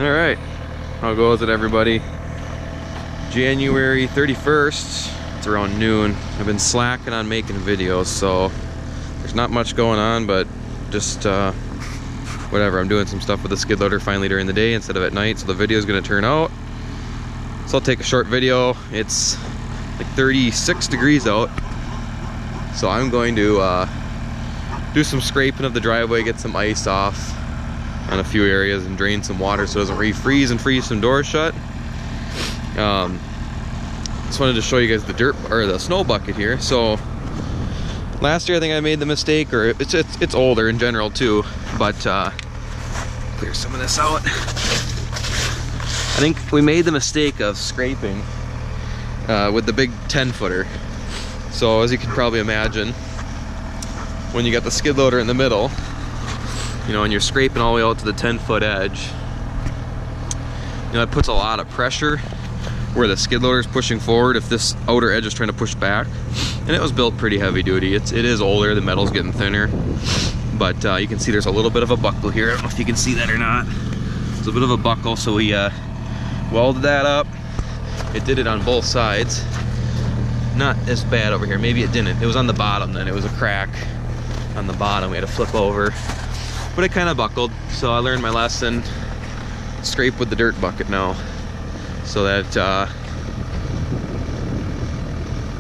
All right, how goes it, everybody? January 31st, it's around noon. I've been slacking on making videos, so there's not much going on, but just whatever. I'm doing some stuff with the skid loader finally during the day instead of at night, so the video is going to turn out. So I'll take a short video. It's like 36 degrees out, so I'm going to do some scraping of the driveway, get some ice off on a few areas and drain some water so it doesn't refreeze and freeze some doors shut. Just wanted to show you guys the the snow bucket here. So last year I think I made the mistake, or it's older in general too, but clear some of this out. I think we made the mistake of scraping with the big 10-footer. So as you can probably imagine, when you got the skid loader in the middle, you know, and you're scraping all the way out to the 10-foot edge, you know, it puts a lot of pressure where the skid loader is pushing forward if this outer edge is trying to push back. And it was built pretty heavy duty. It is older, the metal's getting thinner, but you can see there's a little bit of a buckle here. I don't know if you can see that or not. It's a bit of a buckle, so we welded that up. It did it on both sides. Not as bad over here. Maybe it didn't. It was on the bottom then. It was a crack on the bottom. We had to flip over. But it kind of buckled, so I learned my lesson. Scrape with the dirt bucket now, so that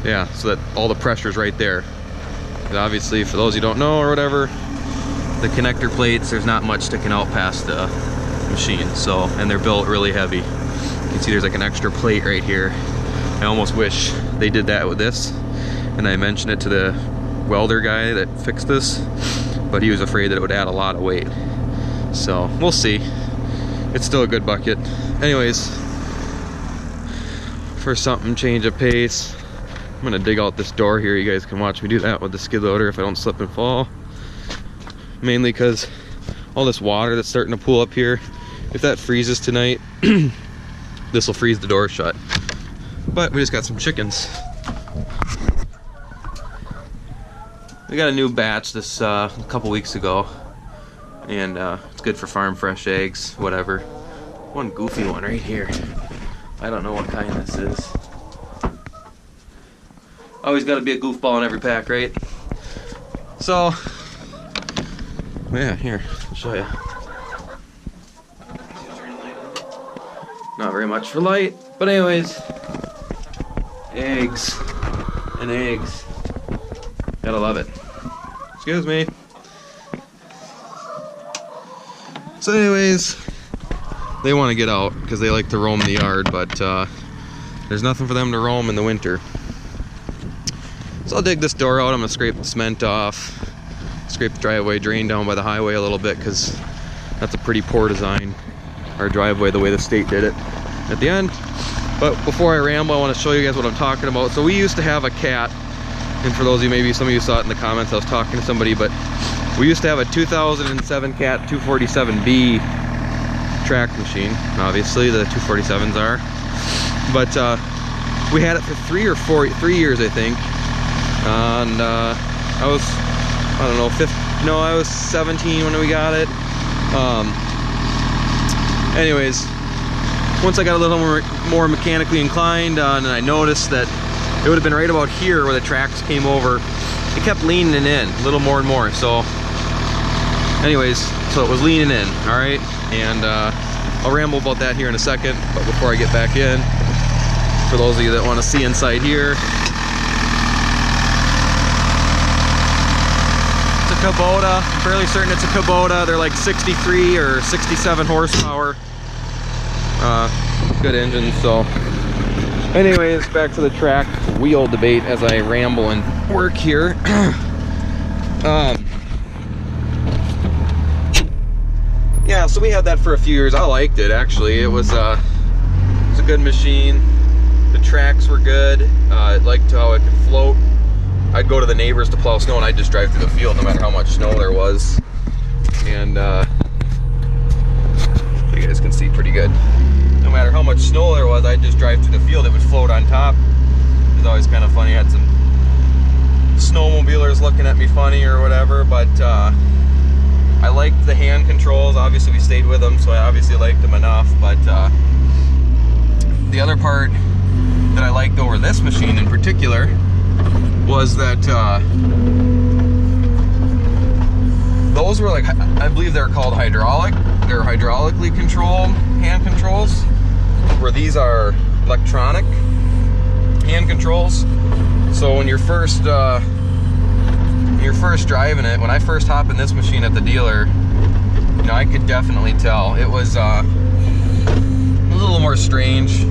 yeah, so that all the pressure's right there. And obviously, for those who don't know or whatever, the connector plates, there's not much sticking out past the machine. So, and they're built really heavy. You can see there's like an extra plate right here. I almost wish they did that with this, and I mentioned it to the welder guy that fixed this, but he was afraid that it would add a lot of weight. So we'll see. It's still a good bucket. Anyways, for something change of pace, I'm gonna dig out this door here. You guys can watch me do that with the skid loader if I don't slip and fall. Mainly because all this water that's starting to pool up here, if that freezes tonight, this will freeze the door shut. But we just got some chickens. We got a new batch this a couple weeks ago, and it's good for farm fresh eggs, whatever. One goofy one right here. I don't know what kind this is. Always got to be a goofball in every pack, right? So, yeah, here, I'll show you. Not very much for light, but anyways, eggs and eggs. Gotta love it. Excuse me. So anyways, they want to get out because they like to roam the yard, but there's nothing for them to roam in the winter. So I'll dig this door out. I'm gonna scrape the cement off, scrape the driveway, drain down by the highway a little bit, because that's a pretty poor design, our driveway, the way the state did it at the end. But before I ramble, I want to show you guys what I'm talking about. So we used to have a cat, and for those of you, maybe some of you saw it in the comments, I was talking to somebody, but we used to have a 2007 Cat 247B track machine. Obviously the 247s are, but we had it for 3 years I think, and I was, I don't know, I was 17 when we got it. Anyways, once I got a little more mechanically inclined, and I noticed that it would have been right about here where the tracks came over. It kept leaning in a little more and more. So anyways, so it was leaning in, all right? And I'll ramble about that here in a second, but before I get back in, for those of you that want to see inside here, it's a Kubota. I'm fairly certain it's a Kubota. They're like 63 or 67 horsepower. Good engine. So anyways, back to the track wheel debate as I ramble and work here. Yeah, so we had that for a few years. I liked it, actually. It was a good machine. The tracks were good. I liked how it could float. I'd go to the neighbors to plow snow, and I'd just drive through the field no matter how much snow there was. And you guys can see pretty good. No matter how much snow there was, I'd just drive through the field. It would float on top. It was always kind of funny. I had some snowmobilers looking at me funny or whatever, but I liked the hand controls. Obviously we stayed with them, so I obviously liked the knob. enough. But the other part that I liked over this machine in particular was that those were like, I believe they're called hydraulic. They're hydraulically controlled hand controls, where these are electronic hand controls. So when you're first driving it, when I first hopped in this machine at the dealer, you know, I could definitely tell it was a little more strange.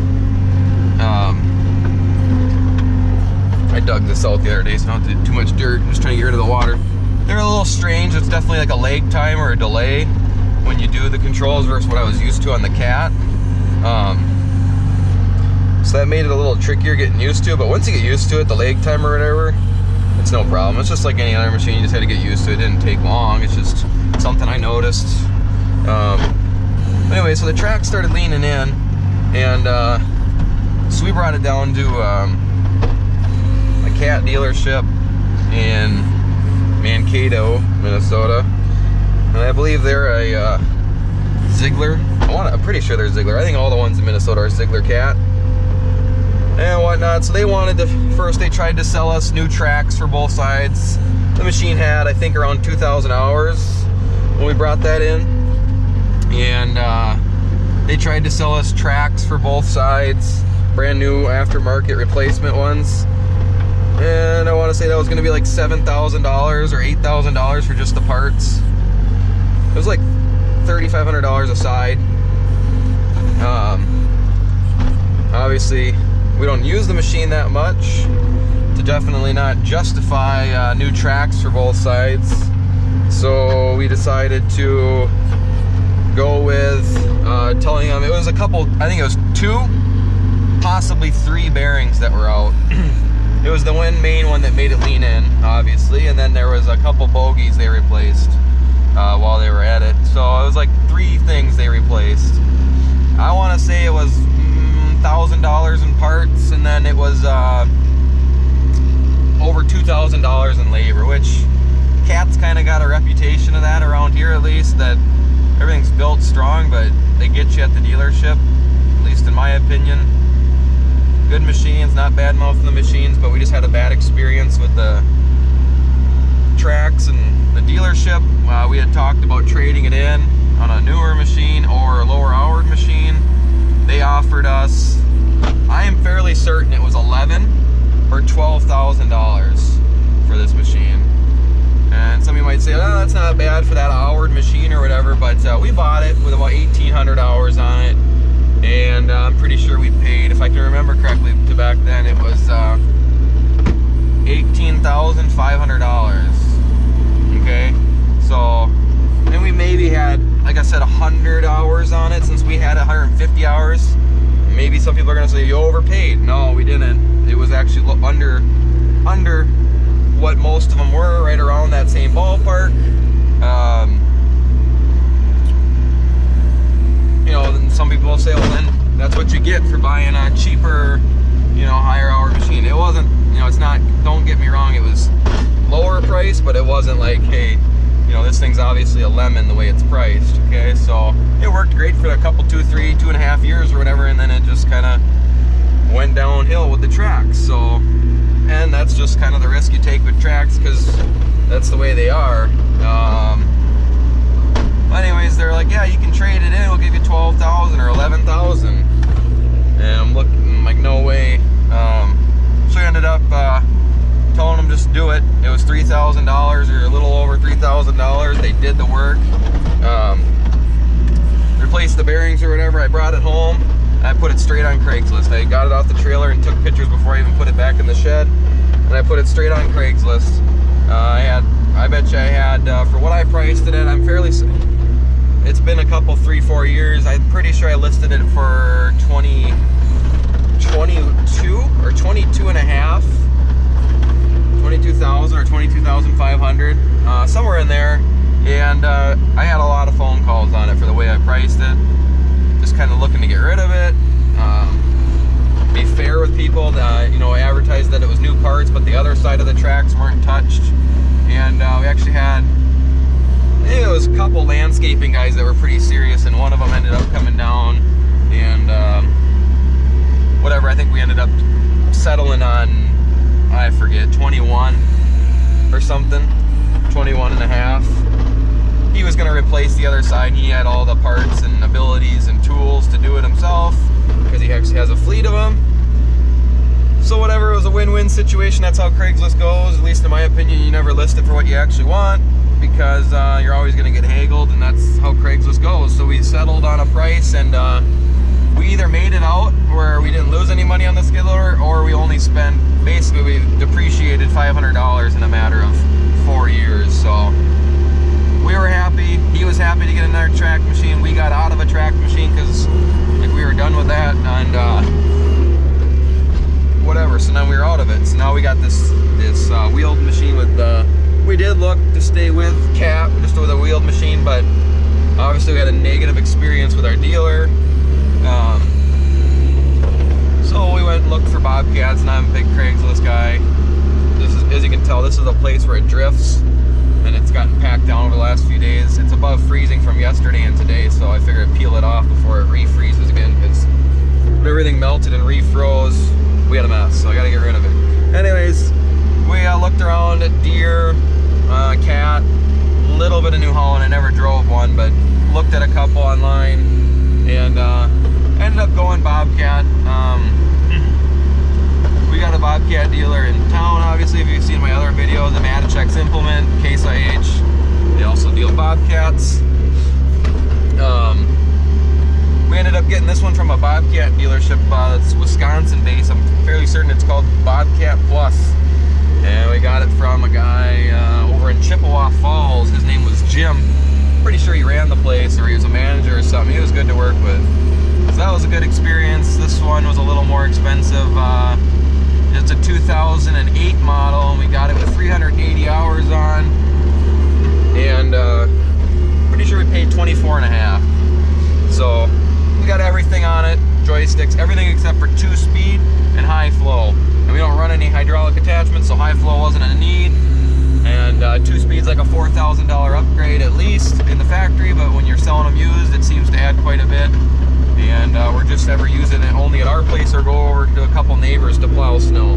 I dug this out the other day, so I don't have to do too much dirt. I'm just trying to get rid of the water. They're a little strange. It's definitely like a lag time or a delay when you do the controls versus what I was used to on the Cat. So that made it a little trickier getting used to, but once you get used to it, the lag time or whatever, it's no problem. It's just like any other machine, you just had to get used to it. It didn't take long. It's just something I noticed. Anyway, so the track started leaning in, and so we brought it down to a Cat dealership in Mankato, Minnesota, and I believe they're a Ziegler. I'm pretty sure they're Ziegler. I think all the ones in Minnesota are Ziegler Cat and whatnot. So they wanted to, first they tried to sell us new tracks for both sides. The machine had, I think, around 2,000 hours when we brought that in, and they tried to sell us tracks for both sides, brand new aftermarket replacement ones. And I want to say that was going to be like $7,000 or $8,000 for just the parts. It was like $3,500 a side. Obviously, we don't use the machine that much to definitely not justify new tracks for both sides. So we decided to go with telling them it was a couple, I think it was 2, possibly 3 bearings that were out. It was the main one that made it lean in, obviously, and then there was a couple bogies they replaced while they were at it. So it was like 3 things they replaced. I want to say it was $1,000 in parts, and then it was over $2,000 in labor, which Cat's kind of got a reputation of that around here, at least, that everything's built strong, but they get you at the dealership, at least in my opinion. Good machines, not bad mouthing the machines, but we just had a bad experience with the tracks and the dealership. We had talked about trading it in on a newer machine or a lower houred machine. They offered us, I am fairly certain it was $11,000 or $12,000 for this machine. And some of you might say, oh, that's not bad for that houred machine or whatever, but we bought it with about 1,800 hours on it. And I'm pretty sure we paid, if I can remember correctly, to back then it was $18,500. Okay, so and we maybe had, like I said, 100 hours on it, since we had 150 hours. Maybe some people are gonna say you overpaid. No, we didn't. It was actually under what most of them were, right around that same ballpark. You know, then some people will say, well, then that's what you get for buying a cheaper, you know, higher hour machine. It wasn't, you know, it's not, don't get me wrong, it was lower price, but it wasn't like, hey, you know, this thing's obviously a lemon the way it's priced. Okay, so it worked great for a couple, 2.5 years or whatever, and then it just kind of went downhill with the tracks. So, and that's just kind of the risk you take with tracks, because that's the way they are. Anyways, they're like, yeah, you can trade it in, we'll give you $12,000 or $11,000. And I'm looking like, no way. So we ended up telling them just do it. It was $3,000 or a little over $3,000. They did the work. Replaced the bearings or whatever. I brought it home. I put it straight on Craigslist. I got it off the trailer and took pictures before I even put it back in the shed. And I put it straight on Craigslist. I bet you I had, for what I priced it at, I'm fairly, it's been a couple, 3-4 years. I'm pretty sure I listed it for 22 or 22 and a half, 22,000 or 22,500, somewhere in there. And I had a lot of phone calls on it for the way I priced it. Just kind of looking to get rid of it. Be fair with people. You know, I advertised that it was new parts, but the other side of the tracks weren't touched. And we actually had, I think it was a couple landscaping guys that were pretty serious, and one of them ended up coming down or something, 21 and a half. He was gonna replace the other side. He had all the parts and abilities and tools to do it himself because he actually has a fleet of them. So whatever, it was a win-win situation. That's how Craigslist goes. At least in my opinion, you never list it for what you actually want because you're always gonna get haggled, and that's how Craigslist goes. So we settled on a price, and we either made it out where we didn't lose any money on the skid loader, or we only spent, basically we depreciated $500 in a matter of 4 years. So we were happy. He was happy to get another track machine. We got out of a track machine because like we were done with that, and whatever. So now we were out of it. So now we got this wheeled machine with we did look to stay with Cat, just with a wheeled machine, but obviously we had a negative experience with our dealer. So we went and looked for Bobcats, and I'm a big Craigslist guy. This is, as you can tell, this is a place where it drifts, and it's gotten packed down over the last few days. It's above freezing from yesterday and today, so I figured I'd peel it off before it refreezes again, because when everything melted and refroze, we had a mess, so I gotta get rid of it. Anyways, we looked around at deer, cat, a little bit of New Holland. I never drove one, but looked at a couple online, and ended up going Bobcat. We got a Bobcat dealer in town, obviously, if you've seen my other videos, the Matichek's Implement, Case IH. They also deal Bobcats. We ended up getting this one from a Bobcat dealership that's Wisconsin based. I'm fairly certain it's called Bobcat Plus. And we got it from a guy over in Chippewa Falls. His name was Jim. Pretty sure he ran the place, or he was a manager or something. He was good to work with. So that was a good experience. This one was a little more expensive. It's a 2008 model, and we got it with 380 hours on. And pretty sure we paid 24 and a half. So we got everything on it, joysticks, everything except for 2-speed and high flow. And we don't run any hydraulic attachments, so high flow wasn't a need. And 2-speed's like a $4,000 upgrade at least in the factory, but when you're selling them used, it seems to add quite a bit. And we're just ever using it only at our place, or go over to a couple neighbors to plow snow.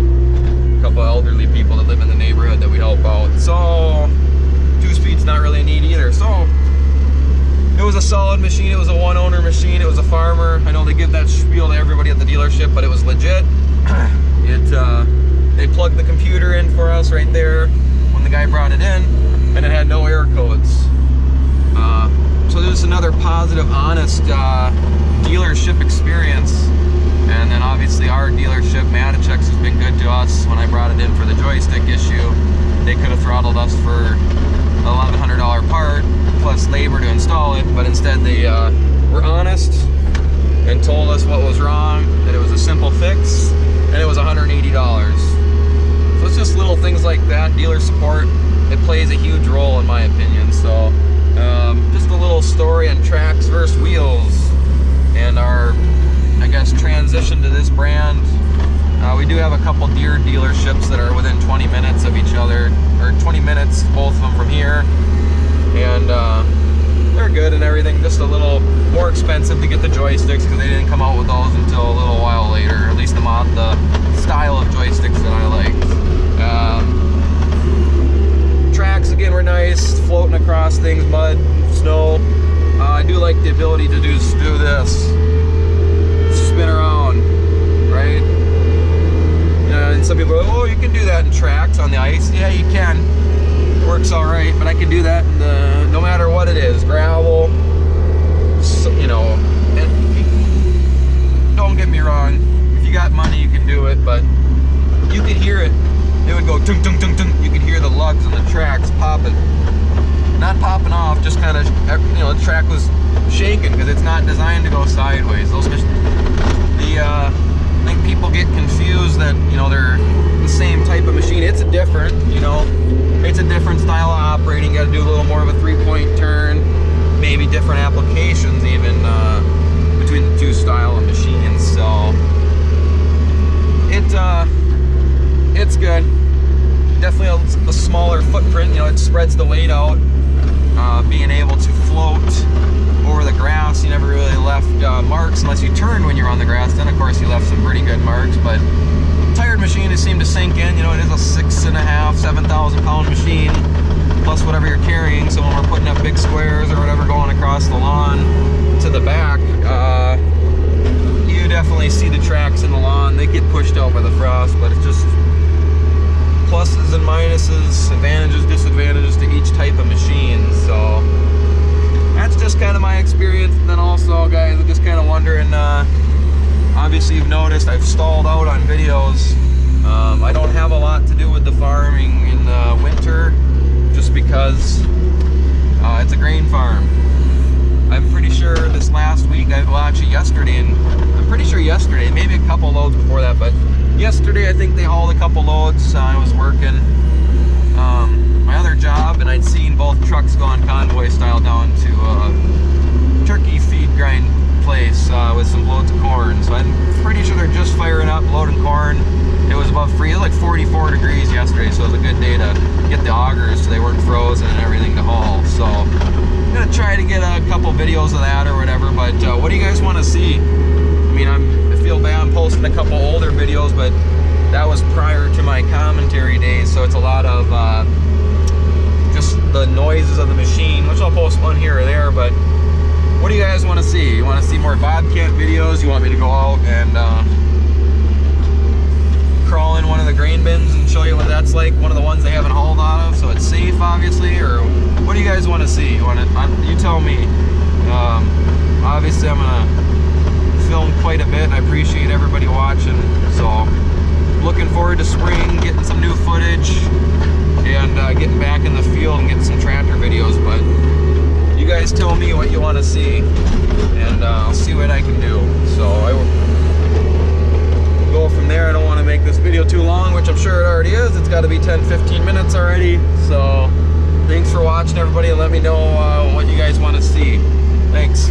A couple elderly people that live in the neighborhood that we help out. So 2-speed's not really a need either. So it was a solid machine. It was a one-owner machine. It was a farmer. I know they give that spiel to everybody at the dealership, but it was legit. They plugged the computer in for us right there when the guy brought it in, and it had no error codes. So there's another positive, honest dealership experience. And then obviously our dealership, Matichek's, has been good to us. When I brought it in for the joystick issue, they could have throttled us for an $1,100 part plus labor to install it, but instead they were honest and told us what was wrong, that it was a simple fix, and it was $180. So it's just little things like that. Dealer support, it plays a huge role in my opinion. So just a little story on tracks versus wheels, and our, I guess, transition to this brand. We do have a couple deer dealerships that are within 20 minutes of each other, or 20 minutes, both of them from here, and they're good and everything. Just a little more expensive to get the joysticks because they didn't come out with those until a little while later, or at least the style of joysticks that I liked. Tracks again were nice, floating across things, mud, snow. I do like the ability to do this, spin around, right? And some people go, oh, you can do that in tracks on the ice. Yeah, you can. It works all right, but I can do that in no matter what it is, gravel, so, you know. And don't get me wrong, if you got money, you can do it, but you could hear it. It would go tung tung tung tung. You could hear the lugs on the tracks popping. Not popping off, just kind of, you know, the track was shaking because it's not designed to go sideways. I think people get confused that, you know, they're the same type of machine. It's a different, you know, it's a different style of operating. You got to do a little more of a 3-point turn, maybe different applications even between the two style of machines. So it's good. Definitely a smaller footprint. You know, it spreads the weight out. Being able to float over the grass, you never really left marks unless you turned when you were on the grass. Then of course you left some pretty good marks, but tired machine, it seemed to sink in. You know, it is a 6.5, 7,000 pound machine, plus whatever you're carrying. So when we're putting up big squares or whatever going across the lawn to the back, you definitely see the tracks in the lawn. They get pushed out by the frost, but it's just pluses and minuses, advantages, disadvantages to each type of machine. So that's just kind of my experience. And then also, guys, I'm just kind of wondering, obviously you've noticed I've stalled out on videos. I don't have a lot to do with the farming in the winter, just because it's a grain farm. I'm pretty sure this last week, well actually yesterday, and I'm pretty sure yesterday, maybe a couple loads before that, but yesterday I think they hauled a couple loads. I was working my other job, and I'd seen both trucks go on convoy style down to a turkey feed grind place with some loads of corn. So I'm pretty sure they're just firing up, loading corn. It was above freeze, it was like 44 degrees yesterday, so it was a good day to get the augers so they weren't frozen and everything to haul. So I'm gonna try to get a couple videos of that or whatever. But what do you guys want to see? I mean, I feel bad I'm posting a couple older videos, but that was prior to my commentary days, so it's a lot of just the noises of the machine, which I'll post one here or there. But what do you guys want to see? You want to see more Bobcat videos? You want me to go out and crawl in one of the grain bins and show you what that's like, one of the ones they haven't hauled out of, so it's safe, obviously? Or what do you guys want to see? You tell me. Obviously I'm gonna film quite a bit, and I appreciate everybody watching. So looking forward to spring, getting some new footage, and getting back in the field and getting some tractor videos. But you guys tell me what you want to see, and I'll see what I can do. So I will go from there. I don't want to make this video too long, which I'm sure it already is. It's got to be 10-15 minutes already. So thanks for watching, everybody, and let me know what you guys want to see. Thanks.